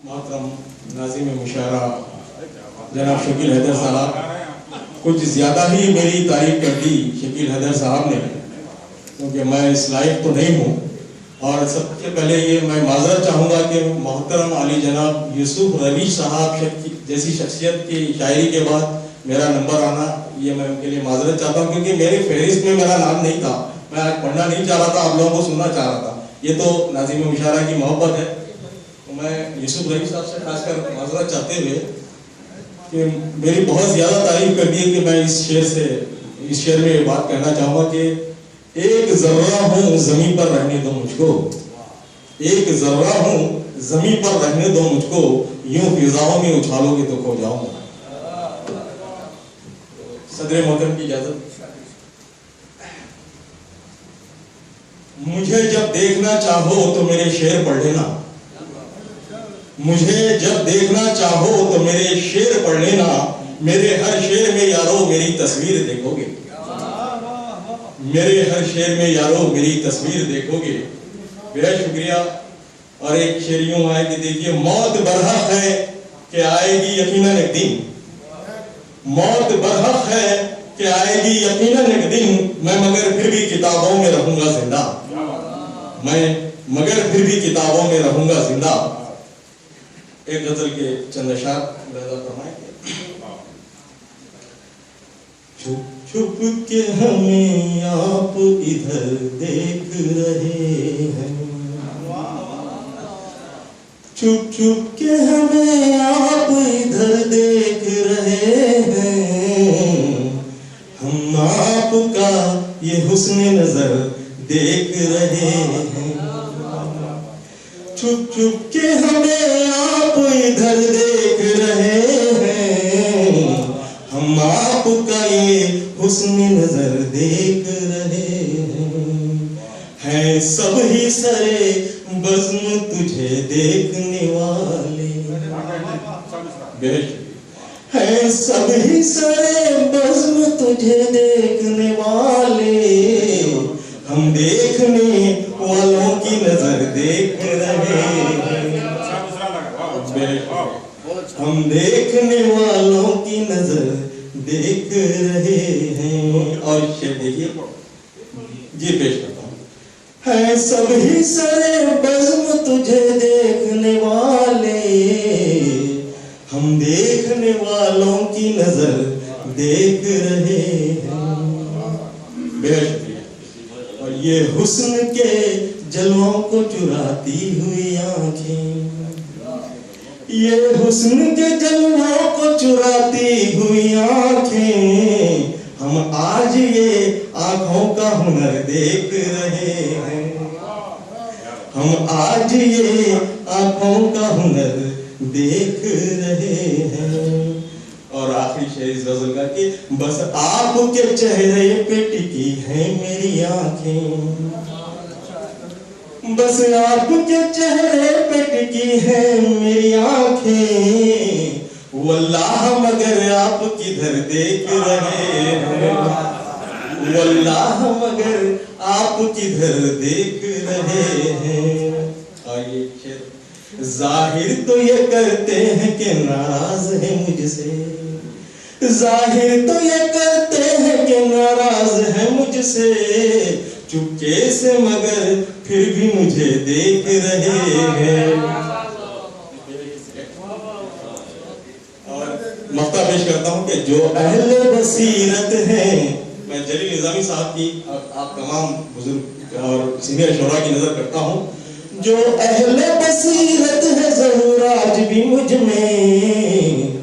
محترم ناظم مشاعرہ جناب شکیل حیدر صاحب کچھ زیادہ ہی میری تعریف کر دی شکیل حیدر صاحب نے، کیونکہ میں اس لائق تو نہیں ہوں. اور سب سے پہلے یہ میں معذرت چاہوں گا کہ محترم علی جناب یوسف روی صاحب جیسی شخصیت کی شاعری کے بعد میرا نمبر آنا، یہ میں ان کے لیے معذرت چاہتا ہوں، کیونکہ میری فہرست میں میرا نام نہیں تھا. میں آج پڑھنا نہیں چاہ رہا تھا، آپ لوگوں کو سننا چاہ رہا تھا. یہ تو ناظم مشاعرہ کی محبت ہے. تو میں یوسف روی صاحب سے خاص کر معذرت چاہتے ہوئے کہ میری بہت زیادہ تعریف کر دی ہے کہ میں اس شعر میں یہ بات کہنا چاہوں گا کہ ایک ذرہ ہوں زمین پر رہنے دو مجھ کو، ایک ذرہ ہوں زمین پر رہنے دو مجھ کو، یوں فضاؤں میں اچھالو گے تو کھو جاؤں گا. صدر محترم کی اجازت. مجھے جب دیکھنا چاہو تو میرے شعر پڑھ لینا، مجھے جب دیکھنا چاہو تو میرے شعر پڑھ لینا، میرے ہر شعر میں یارو میری تصویر دیکھو گے، میرے ہر شعر میں یارو میری تصویر دیکھو گے. بہت شکریہ. اور ایک شعر یوں آئے کہ دیکھیے، موت برحق ہے کہ آئے گی یقیناً ایک دن، موت برحق ہے کہ آئے گی یقیناً ایک دن، میں مگر پھر بھی کتابوں میں رہوں گا زندہ، میں مگر پھر بھی کتابوں میں رہوں گا زندہ. ایک غزل کے چند اشعار لہذا فرمائیں. چھپ چھپ کے ہمیں آپ ادھر دیکھ رہے ہیں، چھپ چھپ کے ہمیں آپ ادھر دیکھ رہے ہیں، ہم آپ کا یہ حسن نظر دیکھ رہے ہیں. چھپ چھپ کے ہمیں آپ ادھر دیکھ رہے ہیں، ہم آپ کا یہ حسن نظر دیکھ رہے ہیں سب ہی سرے بزم تجھے دیکھنے والے، ہیں سب ہی سرے بزم تجھے دیکھنے والے، ہم دیکھنے والوں کی نظر دیکھ رہے ہیں، ہم دیکھنے والوں کی نظر دیکھ رہے ہیں. اور شعر دیکھیے جی پیش کرتا ہوں. ہیں سب ہی سرے بزم تجھے دیکھنے والے، ہم دیکھنے والوں کی نظر دیکھ رہے ہیں. بے شکریہ. اور یہ حسن کے جلووں کو چراتی ہوئی آنکھیں، یہ حسن کے جلووں کو چراتی ہوئی آنکھیں، ہم آج یہ آنکھوں کا ہنر دیکھ رہے ہیں، ہم آج یہ آنکھوں کا ہنر دیکھ رہے ہیں. اور آخری شعر اس غزل کا کہ بس آپ کے چہرے پہ ٹکی ہیں میری آنکھیں، بس آپ کے چہرے پہ ٹکی ہیں میری آنکھیں، واللہ مگر آپ کدھر دیکھ رہے ہیں، واللہ مگر آپ کدھر دیکھ رہے ہیں. آئیے شعر. ظاہر تو یہ کرتے ہیں کہ ناراض ہے مجھ سے، ظاہر تو یہ کرتے ہیں کہ ناراض ہے مجھ سے، چپکے سے مگر پھر بھی مجھے دیکھ رہے ہیں. اور مقطع پیش کرتا ہوں کہ جو اہل بصیرت ہیں، میں جلیل نظامی صاحب کی آپ تمام بزرگ اور سینئر شعراء کی نظر کرتا ہوں. جو اہل بصیرت ہے ظہور آج بھی مجھ میں،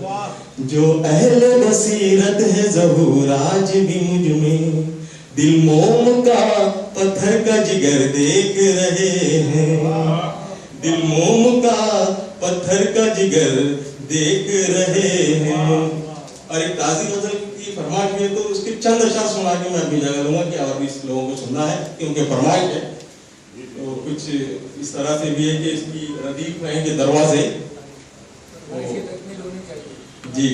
جو اہل بصیرت ہے ظہور آج بھی مجھ میں، دل موم کا پتھر کا جگر دیکھ رہے ہیں، دل موم کا پتھر کا جگر دیکھ رہے ہیں. اور ایک تازی غزل کی فرمائش ہے تو اس کے چند اشعار سنا کے میں اپنی جگہ لوں گا کہ اور بھی اس لوگوں کو سننا ہے کیونکہ فرمائش ہے. تو کچھ اس طرح سے بھی ہے کہ اس کی ردیف ہیں کہ دروازے جی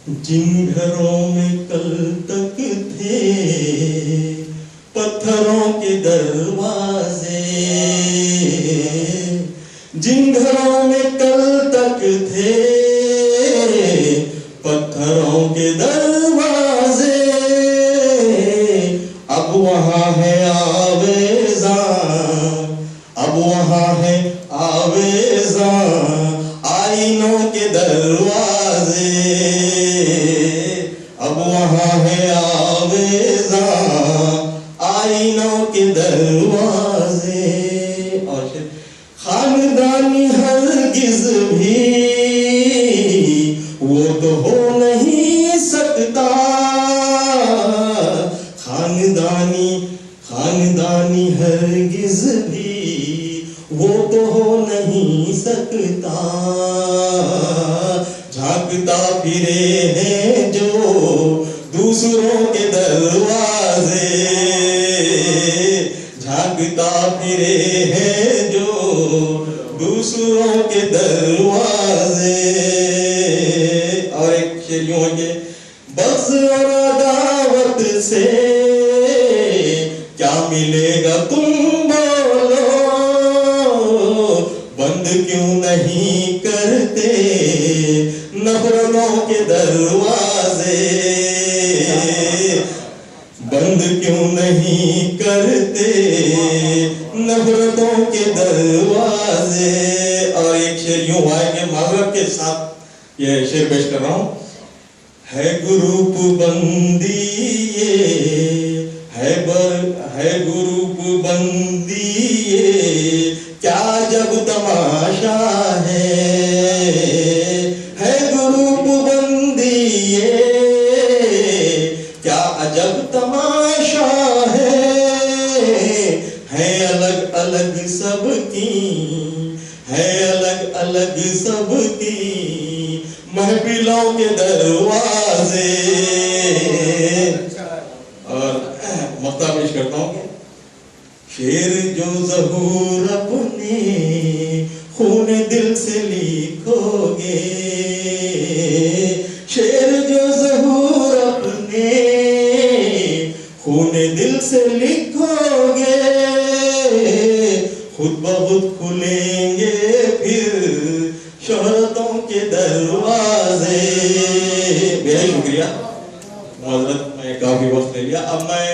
جن گھروں میں کل تک تھے پتھروں کے دروازے، جن گھروں میں کل تک تھے پتھروں کے دروازے، اب وہاں ہے آویزاں، اب وہاں ہے آویزاں آئینوں کے دروازے، اب وہاں ہے آویزاں آئینوں کے دروازے۔ اور خاندانی ہرگز بھی وہ تو ہو نہیں سکتا، خاندانی ہرگز بھی وہ تو ہو نہیں سکتا، جھانکتا پھرے ہیں جو دوسروں کے دروازے، جھانکتا پھرے ہیں جو دوسروں کے دروازے۔ اور ایک شعر یوں ہے کہ بغض اور عداوت سے کیا ملے گا تم بولو، بند کیوں نہیں کرتے نفرتوں کے دروازے، بند کیوں نہیں کرتے نفرتوں کے دروازے۔ اور ایک شعر یوں ہے کہ معذرت کے ساتھ یہ شعر پیش کر رہا ہوں، ہے گروپ بندی یہ ہے گروپ بندی یہ کیا جب تماشا ہے گروپ بندی یہ کیا عجب تماشا ہے الگ الگ سب کی، ہے الگ الگ سب کی محفلوں کے دروازے۔ اور مقطع پیش کرتا ہوں کہ شعر جو ظہور اپنے خون دل سے لکھو گے، شعر جو ظہور اپنے خون دل سے لکھو گے، خود بخود کھلیں گے پھر شہرتوں کے دروازے۔ بہت شکریہ، معذرت میں کافی وقت لے لیا، اب میں